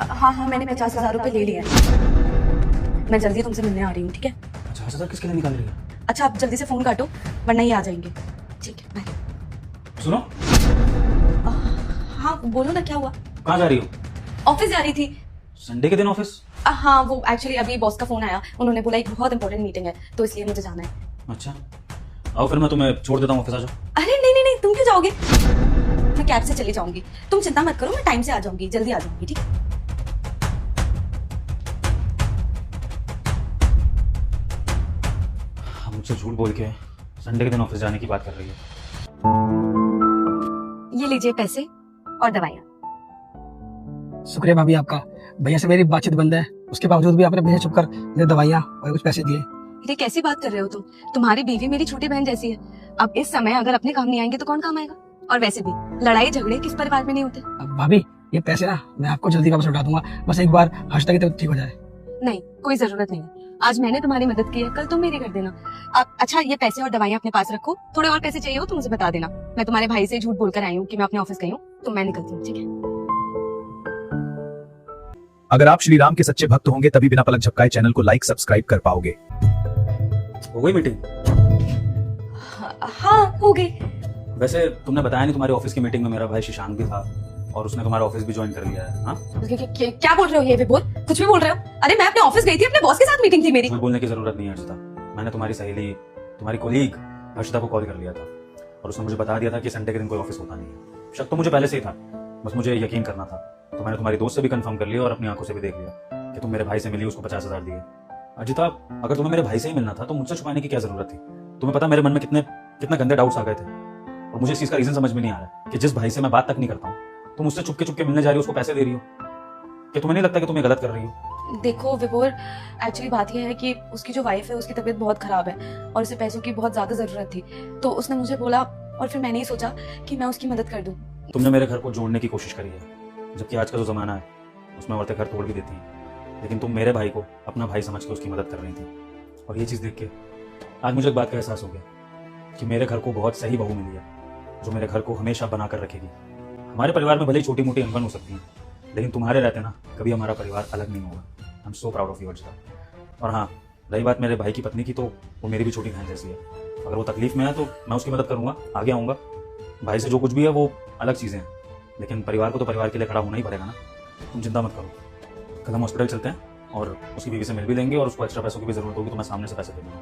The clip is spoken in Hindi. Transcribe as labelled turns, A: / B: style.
A: हाँ हाँ, मैंने 50,000 रुपये ले लिया है। मैं जल्दी तुमसे मिलने आ रही हूँ, ठीक है?
B: 50,000 किसके लिए निकाल रही है?
A: अच्छा, आप जल्दी से फोन काटो वरना ये आ जाएंगे। ठीक है, बाय।
B: सुनो,
A: हाँ बोलो ना, क्या हुआ?
B: कहाँ जा रही हो?
A: ऑफिस जा रही थी।
B: संडे के दिन ऑफिस?
A: हाँ, वो एक्चुअली अभी बॉस का फोन आया, उन्होंने बोला एक बहुत इंपॉर्टेंट मीटिंग है तो इसलिए मुझे जाना है।
B: अच्छा, आओ फिर मैं तुम्हें छोड़ देता हूँ ऑफिस, आ जाओ।
A: अरे नहीं नहीं नहीं, तुम क्यों जाओगे? मैं कैब से चली जाऊंगी, तुम चिंता मत करो, मैं टाइम से आ जाऊंगी, जल्दी आ जाऊंगी, ठीक है?
B: हम मुझसे झूठ बोल के संडे के दिन ऑफिस जाने की बात कर रही है।
A: ये लीजिए पैसे और दवाइयाँ।
C: शुक्रिया भाभी आपका। भैया से मेरी बातचीत बंद है, उसके बावजूद भी आपने भैया चुप कर मुझे दवाइयाँ और कुछ पैसे दिए।
A: ये कैसी बात कर रहे हो तुम? तुम्हारी बीवी मेरी छोटी बहन जैसी है। अब इस समय अगर अपने काम नहीं आएंगे तो कौन काम आएगा? और वैसे भी लड़ाई झगड़े किस परिवार में नहीं होते?
C: अब भाभी ये पैसे ना मैं आपको जल्दी वापस लौटा दूंगा, बस एक बार हंसता की तो ठीक हो जाए।
A: नहीं, कोई जरूरत नहीं है। आज मैंने तुम्हारी मदद की है, कल तुम मेरी कर देना। अब अच्छा, ये पैसे और दवाइयाँ अपने पास रखो, थोड़े और पैसे चाहिए हो तो मुझे बता देना। मैं तुम्हारे भाई से झूठ बोलकर आई हूँ कि मैं अपने ऑफिस गई हूँ, तो मैं निकलती हूँ, ठीक है?
D: अगर आप श्री राम के सच्चे भक्त होंगे तभी बिना पलक झपकाए चैनल को लाइक सब्सक्राइब कर पाओगे।
B: हो गई मीटिंग?
A: हाँ, हो गई।
B: वैसे तुमने बताया नहीं, तुम्हारी ऑफिस की मीटिंग में मेरा भाई शशांक भी था और उसने तुम्हारा ऑफिस भी ज्वाइन कर लिया है। हाँ,
A: क्या बोल रहे हो? ये विभोर कुछ भी बोल रहे हो? अरे मैं अपने ऑफिस गई थी, अपने बॉस के साथ मीटिंग थी मेरी।
B: झूठ बोलने की जरूरत नहीं है हर्षिता। मैंने तुम्हारी सहेली, तुम्हारी कोलीग हर्षिता को कॉल कर लिया था और उसने मुझे बता दिया था कि संडे के दिन कोई ऑफिस होता नहीं है। शक तो मुझे पहले से ही था, बस मुझे यकीन करना था। तो मैंने तुम्हारी दोस्त से भी कंफर्म कर लिया और अपनी आंखों से भी देख लिया कि तुम मेरे भाई से मिली, उसको 50,000 दिए। अजिता, अगर तुम्हें मेरे भाई से ही मिलना था तो मुझसे छुपाने की क्या जरूरत थी? तुम्हें पता मेरे मन में कितने गंदे डाउट्स आ गए थे और मुझे इस चीज का रीजन समझ में नहीं आ रहा कि जिस भाई से मैं बात तक नहीं करता हूँ तुम मुझसे चुपके चुपके मिलने जा रही हो, उसको पैसे दे रही हो। कि तुम्हें नहीं लगता कि तुम ये गलत कर रही हो?
A: देखो विभोर, एक्चुअली बात यह है कि उसकी जो वाइफ है उसकी तबीयत बहुत खराब है और उसे पैसों की बहुत ज्यादा जरूरत थी, तो उसने मुझे बोला और फिर मैंने ही सोचा कि मैं उसकी मदद कर दूं।
B: तुमने मेरे घर को जोड़ने की कोशिश करी है, जबकि आज का जो जमाना है उसमें औरतें घर तोड़ भी देती हैं, लेकिन तुम मेरे भाई को अपना भाई समझ के उसकी मदद कर रही थी। और ये चीज देख के आज मुझे एक बात का एहसास हो गया कि मेरे घर को बहुत सही बहू मिली है जो मेरे घर को हमेशा बना कर रखेगी। हमारे परिवार में भले ही छोटी मोटी अनबन हो सकती है, लेकिन तुम्हारे रहते ना कभी हमारा परिवार अलग नहीं होगा। I am so proud of you Archita. और हाँ, रही बात मेरे भाई की पत्नी की, तो वो मेरी भी छोटी बहन जैसी है। अगर वो तकलीफ में है तो मैं उसकी मदद करूंगा, आगे आऊंगा। भाई से जो कुछ भी है वो अलग चीजें हैं, लेकिन परिवार को तो परिवार के लिए खड़ा होना ही पड़ेगा ना। तुम चिंता मत करो, कल हम हॉस्पिटल चलते हैं और उसकी बीवी से मिल भी लेंगे और उसको एक्स्ट्रा पैसों की भी जरूरत होगी तो मैं सामने से पैसे दे दूंगा।